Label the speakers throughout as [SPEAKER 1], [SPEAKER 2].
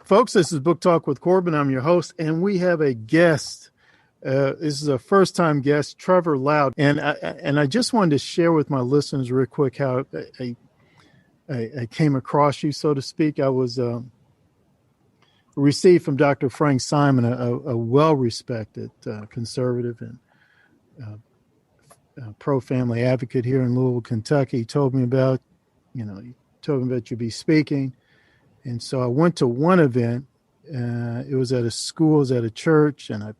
[SPEAKER 1] Folks, this is Book Talk with Corbin. I'm your host, and we have a guest. This is a first-time guest, Trevor Loudon. And I just wanted to share with my listeners real quick how I came across you, so to speak. I was received from Dr. Frank Simon, a well-respected conservative and pro-family advocate here in Louisville, Kentucky. He told me about, you be speaking. And so I went to one event. It was at a school, it was at a church, and I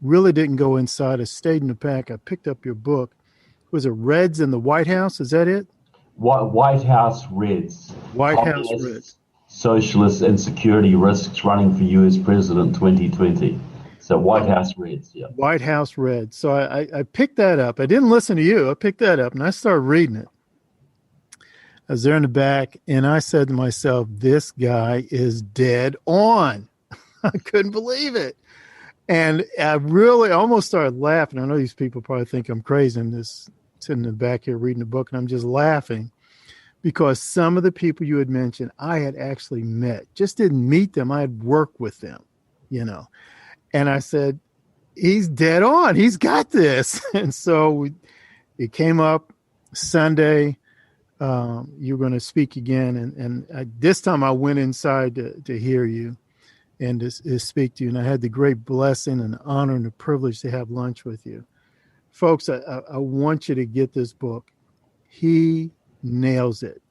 [SPEAKER 1] really didn't go inside. I stayed in the back. I picked up your book. Was it Reds in the White House? Is that it?
[SPEAKER 2] White House Reds.
[SPEAKER 1] White House Reds.
[SPEAKER 2] Socialist and security risks running for U.S. President 2020. So White House Reds, yeah.
[SPEAKER 1] White House Reds. So I picked that up. I didn't listen to you. I picked that up, and I started reading it. I was there in the back, and I said to myself, this guy is dead on. I couldn't believe it. And I really almost started laughing. I know these people probably think I'm crazy. I'm just sitting in the back here reading the book, and I'm just laughing because some of the people you had mentioned, I had actually met. Just didn't meet them. I had worked with them, And I said, he's dead on. He's got this. And so it came up Sunday. You're going to speak again. And this time I went inside to hear you and to speak to you. And I had the great blessing and honor and the privilege to have lunch with you. Folks, I want you to get this book. He nails it.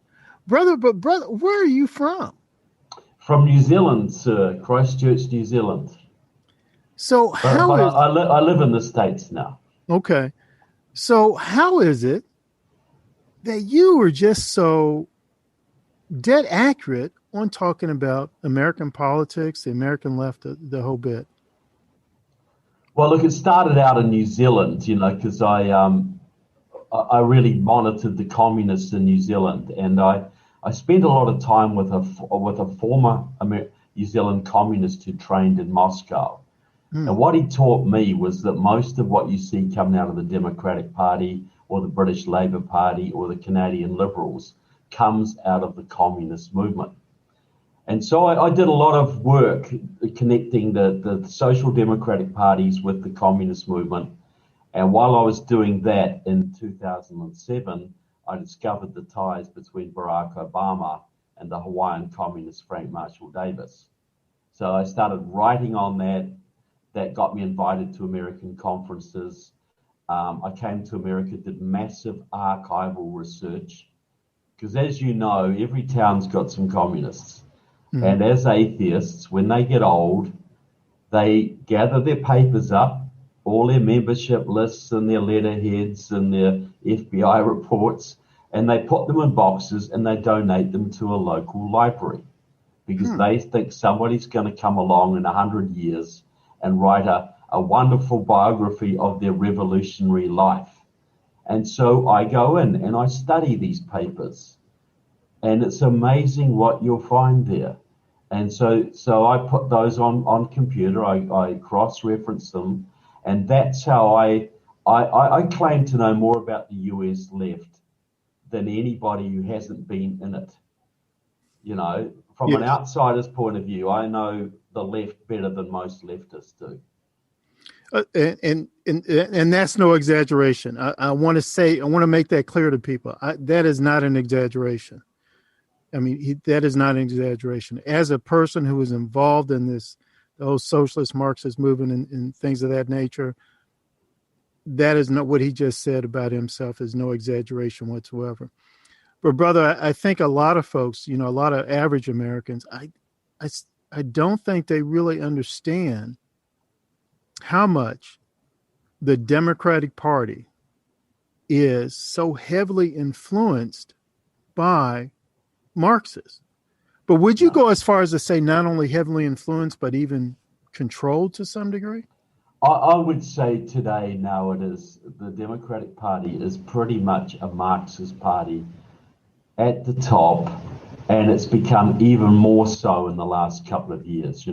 [SPEAKER 1] Brother, where are you from?
[SPEAKER 2] From New Zealand, sir. Christchurch, New Zealand.
[SPEAKER 1] So
[SPEAKER 2] I live in the States now.
[SPEAKER 1] Okay. So how is it that you were just so dead accurate on talking about American politics, the American left, the whole bit?
[SPEAKER 2] Well, look, it started out in New Zealand, because I really monitored the communists in New Zealand, and I spent a lot of time with a former New Zealand communist who trained in Moscow. And what he taught me was that most of what you see coming out of the Democratic Party or the British Labour Party or the Canadian Liberals comes out of the communist movement. And so I did a lot of work connecting the social democratic parties with the communist movement. And while I was doing that in 2007, I discovered the ties between Barack Obama and the Hawaiian communist Frank Marshall Davis. So I started writing on that. That got me invited to American conferences. I came to America, did massive archival research, because as you know, every town's got some communists. Mm-hmm. And as atheists, when they get old, they gather their papers up, all their membership lists and their letterheads and their FBI reports, and they put them in boxes and they donate them to a local library, because they think somebody's going to come along in 100 years and write a wonderful biography of their revolutionary life. And so I go in and I study these papers, and it's amazing what you'll find there. And so I put those on computer, I cross-reference them, and that's how I claim to know more about the US left than anybody who hasn't been in it. From an outsider's point of view, I know the left better than most leftists do.
[SPEAKER 1] And that's no exaggeration. I want to make that clear to people. That is not an exaggeration. I mean, that is not an exaggeration. As a person who was involved in the whole socialist Marxist movement and things of that nature, that is not what he just said about himself is no exaggeration whatsoever. But brother, I think a lot of folks, a lot of average Americans, I don't think they really understand how much the Democratic Party is so heavily influenced by Marxists. But would you go as far as to say not only heavily influenced, but even controlled to some degree?
[SPEAKER 2] I would say today, now the Democratic Party is pretty much a Marxist party at the top, and it's become even more so in the last couple of years.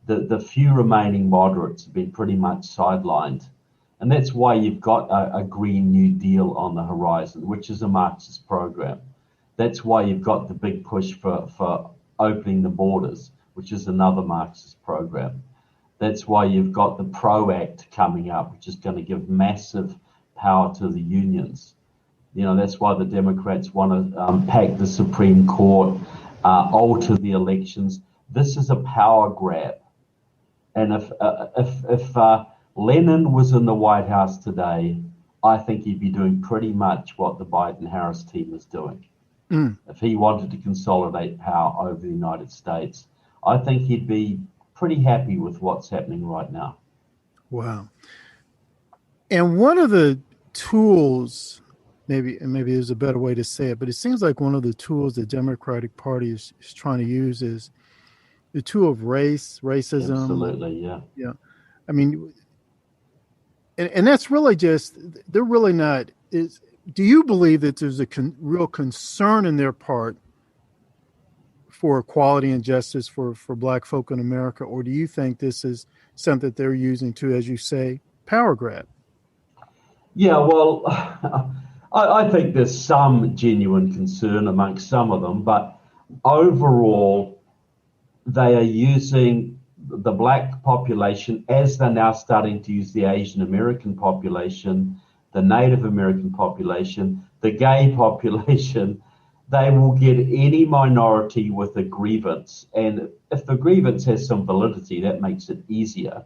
[SPEAKER 2] The few remaining moderates have been pretty much sidelined, and that's why you've got a Green New Deal on the horizon, which is a Marxist program. That's why you've got the big push for opening the borders, which is another Marxist program. That's why you've got the PRO Act coming up, which is going to give massive power to the unions. That's why the Democrats want to pack the Supreme Court, alter the elections. This is a power grab. And if Lenin was in the White House today, I think he'd be doing pretty much what the Biden-Harris team is doing. If he wanted to consolidate power over the United States, I think he'd be pretty happy with what's happening right now.
[SPEAKER 1] Wow. And one of the tools, maybe there's a better way to say it, but it seems like one of the tools the Democratic Party is trying to use is the tool of racism.
[SPEAKER 2] Absolutely, yeah.
[SPEAKER 1] Yeah. I mean, and that's really just, they're really not, do you believe that there's a real concern in their part for equality and justice for Black folk in America? Or do you think this is something that they're using to, as you say, power grab?
[SPEAKER 2] Yeah, well, I think there's some genuine concern amongst some of them, but overall, they are using the Black population, as they're now starting to use the Asian American population, the Native American population, the gay population. They will get any minority with a grievance. And if the grievance has some validity, that makes it easier.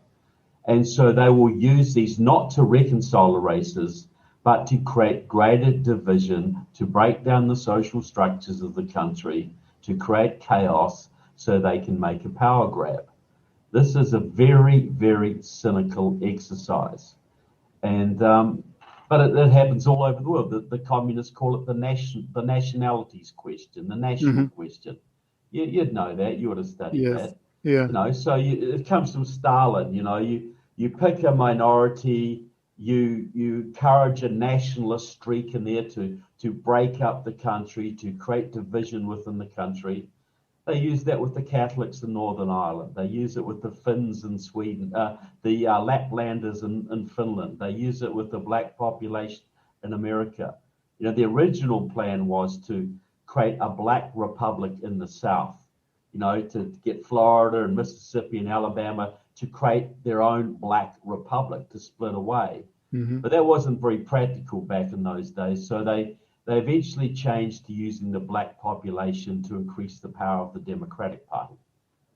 [SPEAKER 2] And so they will use these not to reconcile the races, but to create greater division, to break down the social structures of the country, to create chaos so they can make a power grab. This is a very, very cynical exercise. And but it happens all over the world. The communists call it the nationalities question, the national question. You'd know that. You would have studied that.
[SPEAKER 1] Yeah.
[SPEAKER 2] So it comes from Stalin. You pick a minority, you encourage a nationalist streak in there to break up the country, to create division within the country. They use that with the Catholics in Northern Ireland. They use it with the Finns in Sweden, the Laplanders in Finland. They use it with the Black population in America. The original plan was to create a Black republic in the South, to get Florida and Mississippi and Alabama to create their own Black republic, to split away. But that wasn't very practical back in those days. So they eventually changed to using the Black population to increase the power of the Democratic Party.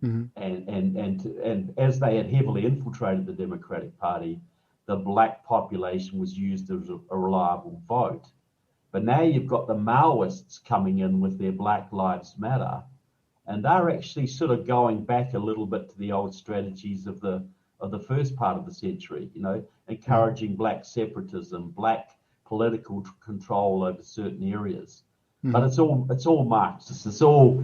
[SPEAKER 2] And as they had heavily infiltrated the Democratic Party, the Black population was used as a reliable vote. But now you've got the Maoists coming in with their Black Lives Matter, and they're actually sort of going back a little bit to the old strategies of the first part of the century, encouraging Black separatism, Black political control over certain areas. But it's all Marxist. It's all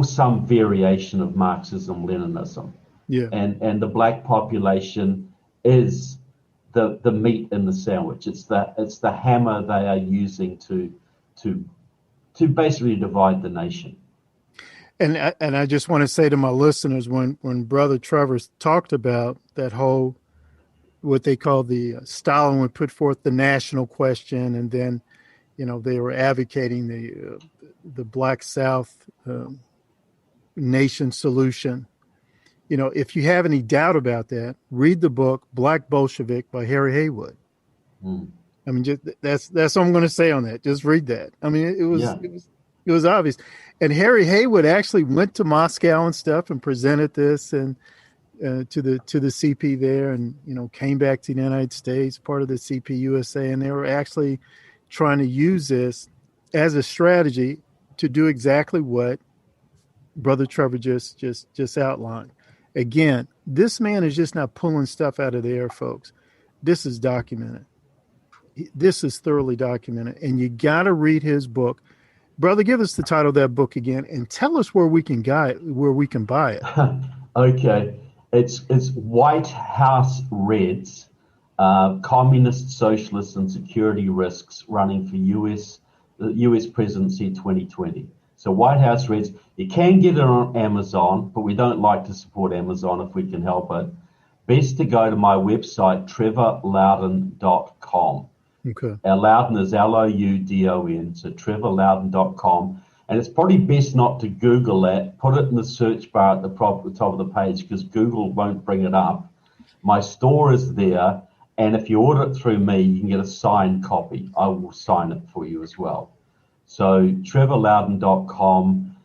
[SPEAKER 2] some variation of Marxism-Leninism.
[SPEAKER 1] Yeah.
[SPEAKER 2] And the Black population is the meat in the sandwich. It's the hammer they are using to basically divide the nation.
[SPEAKER 1] And I just want to say to my listeners, when Brother Trevor talked about that whole, what they call Stalin would put forth the national question, and then, they were advocating the Black South nation solution. If you have any doubt about that, read the book Black Bolshevik by Harry Haywood. I mean, that's what I'm going to say on that. Just read that. I mean, it was obvious. And Harry Haywood actually went to Moscow and stuff and presented this and to the CP there, and came back to the United States, part of the CP USA, and they were actually trying to use this as a strategy to do exactly what Brother Trevor just outlined. Again, this man is just not pulling stuff out of the air, folks. This is documented. This is thoroughly documented, and you got to read his book. Brother, give us the title of that book again, and tell us where we can buy it.
[SPEAKER 2] Okay, it's White House Reds, Communist, Socialist, and Security Risks Running for the U.S. Presidency 2020. So White House Reds, you can get it on Amazon, but we don't like to support Amazon if we can help it. Best to go to my website, trevorloudon.com.
[SPEAKER 1] Okay.
[SPEAKER 2] Loudon is Loudon, so trevorloudon.com. And it's probably best not to Google that. Put it in the search bar at the top of the page, because Google won't bring it up. My store is there, and if you order it through me, you can get a signed copy. I will sign it for you as well. So trevorloudon.com,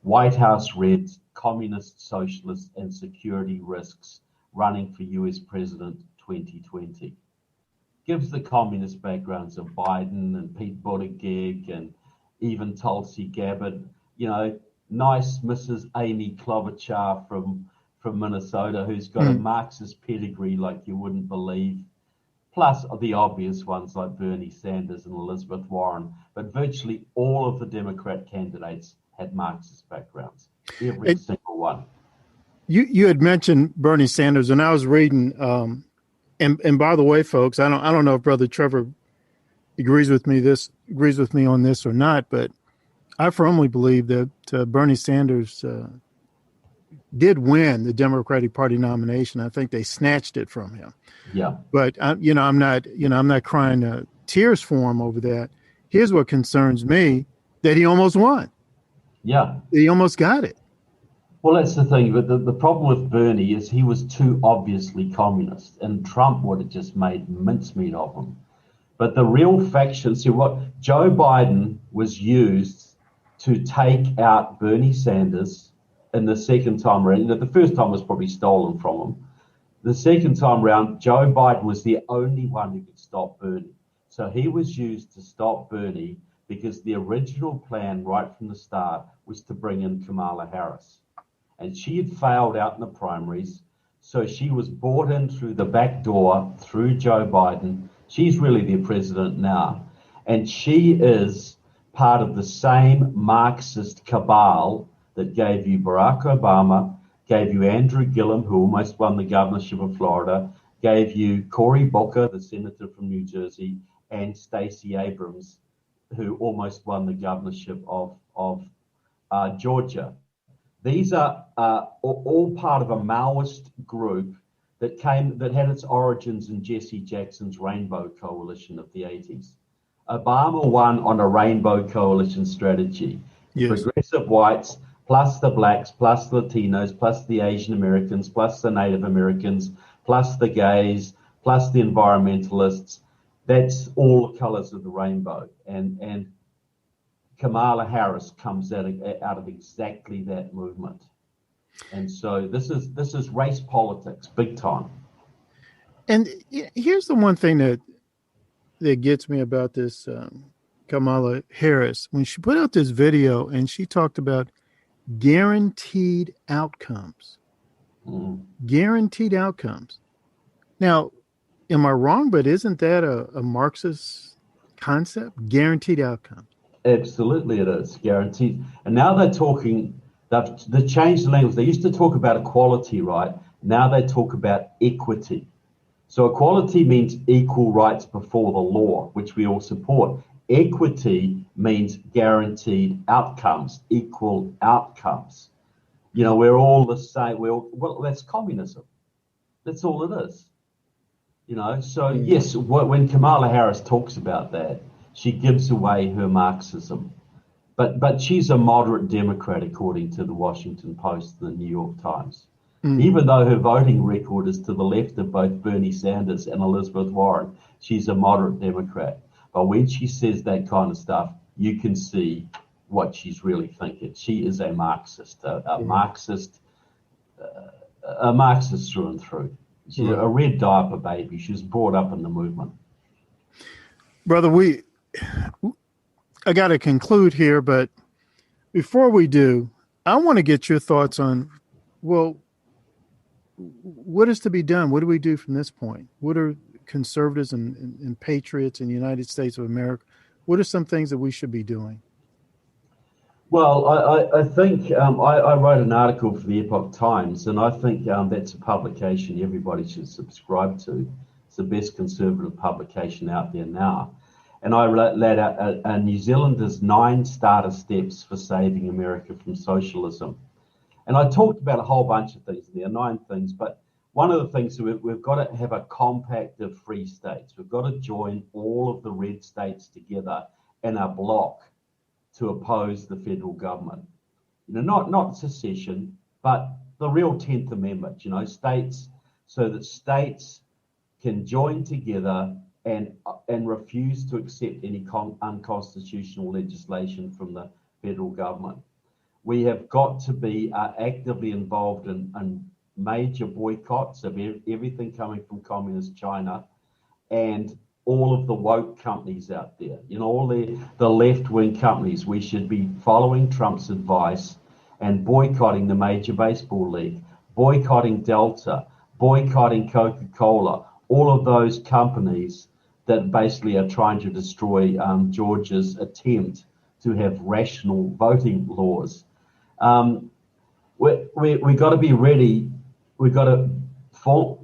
[SPEAKER 2] White House Reds, Communist, Socialist, and Security Risks running for US President 2020. Gives the communist backgrounds of Biden and Pete Buttigieg and even Tulsi Gabbard, nice Mrs. Amy Klobuchar from Minnesota, who's got a Marxist pedigree like you wouldn't believe, plus the obvious ones like Bernie Sanders and Elizabeth Warren. But virtually all of the Democrat candidates had Marxist backgrounds, every single one.
[SPEAKER 1] You had mentioned Bernie Sanders, and I was reading, and by the way, folks, I don't know if Brother Trevor agrees with me on this or not, but I firmly believe that Bernie Sanders did win the Democratic Party nomination. I think they snatched it from him.
[SPEAKER 2] Yeah.
[SPEAKER 1] But I'm not crying tears for him over that. Here's what concerns me: that he almost won.
[SPEAKER 2] Yeah.
[SPEAKER 1] He almost got it.
[SPEAKER 2] Well, that's the thing. But the problem with Bernie is he was too obviously communist, and Trump would have just made mincemeat of him. But the real faction, see what Joe Biden was used to take out Bernie Sanders in the second time around. The first time was probably stolen from him. The second time around, Joe Biden was the only one who could stop Bernie. So he was used to stop Bernie because the original plan right from the start was to bring in Kamala Harris. And she had failed out in the primaries. So she was brought in through the back door, through Joe Biden. She's really the president now. And she is part of the same Marxist cabal that gave you Barack Obama, gave you Andrew Gillum, who almost won the governorship of Florida, gave you Cory Booker, the senator from New Jersey, and Stacey Abrams, who almost won the governorship of Georgia. These are all part of a Maoist group that had its origins in Jesse Jackson's Rainbow Coalition of the 80s. Obama won on a Rainbow Coalition strategy.
[SPEAKER 1] Yes.
[SPEAKER 2] Progressive whites, plus the blacks, plus the Latinos, plus the Asian Americans, plus the Native Americans, plus the gays, plus the environmentalists. That's all the colors of the rainbow. And Kamala Harris comes out of exactly that movement. And so this is race politics, big time.
[SPEAKER 1] And here's the one thing that gets me about this Kamala Harris. When she put out this video and she talked about guaranteed outcomes. Guaranteed outcomes. Now, am I wrong? But isn't that a Marxist concept? Guaranteed outcomes.
[SPEAKER 2] Absolutely, it is guaranteed. And now they're talking. They've changed the language. They used to talk about equality, right? Now they talk about equity. So equality means equal rights before the law, which we all support. Equity means guaranteed outcomes, equal outcomes. We're all the same. Well, that's communism. That's all it is. So yes, when Kamala Harris talks about that, she gives away her Marxism. But she's a moderate Democrat, according to the Washington Post and the New York Times. Even though her voting record is to the left of both Bernie Sanders and Elizabeth Warren, she's a moderate Democrat. But when she says that kind of stuff, you can see what she's really thinking. She is a Marxist, a Marxist through and through. She's a red diaper baby. She was brought up in the movement.
[SPEAKER 1] Brother, I got to conclude here, but before we do, I want to get your thoughts on, what is to be done? What do we do from this point? What are conservatives and patriots in the United States of America? What are some things that we should be doing?
[SPEAKER 2] Well, I think I wrote an article for the Epoch Times, and I think that's a publication everybody should subscribe to. It's the best conservative publication out there now. And I laid out New Zealanders' 9 starter steps for saving America from socialism. And I talked about a whole bunch of things there, 9 things. But one of the things, we've got to have a compact of free states. We've got to join all of the red states together in a bloc. to oppose the federal government. Not secession, but the real 10th Amendment, states, so that states can join together and refuse to accept any unconstitutional legislation from the federal government. We have got to be actively involved in major boycotts of everything coming from communist China and all of the woke companies out there, all the left-wing companies. We should be following Trump's advice and boycotting the Major Baseball League, boycotting Delta, boycotting Coca-Cola, all of those companies that basically are trying to destroy Georgia's attempt to have rational voting laws. We got to be ready. We've got to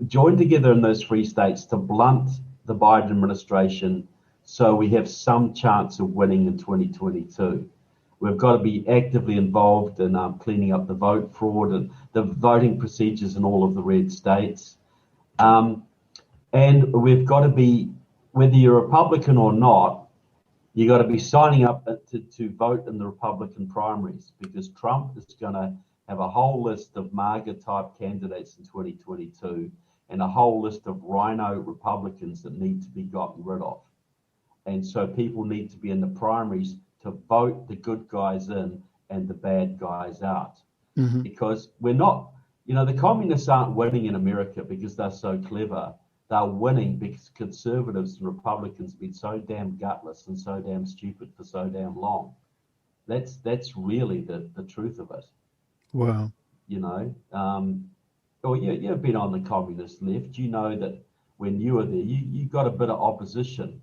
[SPEAKER 2] join together in those free states to blunt the Biden administration so we have some chance of winning in 2022. We've got to be actively involved in cleaning up the vote fraud and the voting procedures in all of the red states. And we've got to be, whether you're Republican or not, you've got to be signing up to vote in the Republican primaries, because Trump is going to have a whole list of MAGA-type candidates in 2022 and a whole list of rhino Republicans that need to be gotten rid of. And so people need to be in the primaries to vote the good guys in and the bad guys out. Mm-hmm. Because we're not, the communists aren't winning in America because they're so clever. They're winning because conservatives and Republicans have been so damn gutless and so damn stupid for so damn long. That's really the truth of it.
[SPEAKER 1] Wow.
[SPEAKER 2] You've been on the communist left. You know that when you were there, you got a bit of opposition,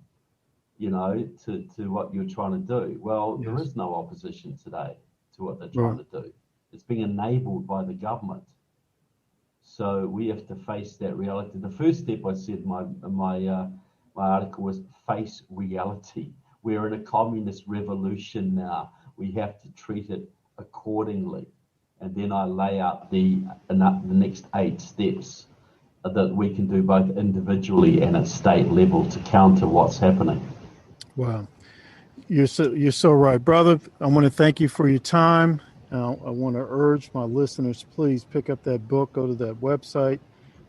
[SPEAKER 2] to what you're trying to do. Well, yes. There is no opposition today to what they're trying to do. It's being enabled by the government. So we have to face that reality. The first step I said in my article was face reality. We're in a communist revolution now. We have to treat it accordingly. And then I lay out the next 8 steps that we can do both individually and at state level to counter what's happening.
[SPEAKER 1] Wow. You're so right, brother. I want to thank you for your time. I want to urge my listeners, please pick up that book, go to that website,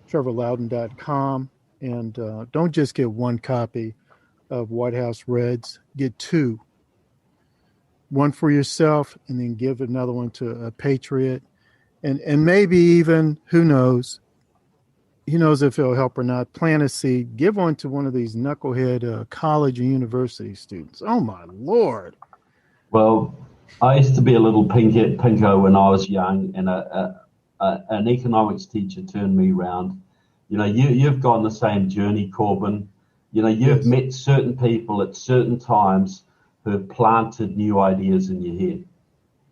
[SPEAKER 1] trevorloudon.com, and don't just get one copy of White House Reds. Get 2. One for yourself, and then give another one to a patriot. And maybe even, who knows if it'll help or not, plant a seed. Give one to one of these knucklehead college and university students. Oh, my Lord.
[SPEAKER 2] Well, I used to be a little pinko when I was young, and an economics teacher turned me around. You've gone the same journey, Corbin. You've met certain people at certain times who have planted new ideas in your head.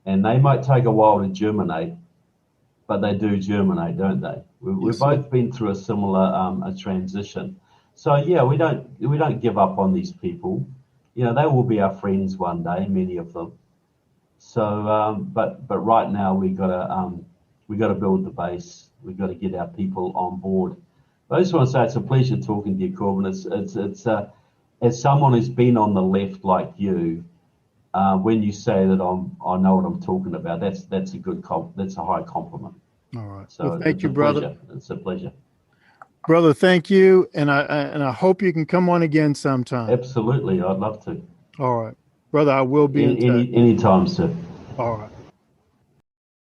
[SPEAKER 2] And they might take a while to germinate, but they do germinate, don't they? We've both been through a similar a transition. So, yeah, we don't give up on these people. They will be our friends one day, many of them. So, but right now we got to build the base. We've got to get our people on board. I just want to say it's a pleasure talking to you, Corbin. It's as someone who's been on the left like you, when you say that I know what I'm talking about, that's a high compliment.
[SPEAKER 1] All right.
[SPEAKER 2] So
[SPEAKER 1] well, thank you, brother.
[SPEAKER 2] It's a pleasure,
[SPEAKER 1] brother. Thank you, and I hope you can come on again sometime.
[SPEAKER 2] Absolutely, I'd love to.
[SPEAKER 1] All right, brother. I will be in touch.
[SPEAKER 2] Anytime, sir.
[SPEAKER 1] All right.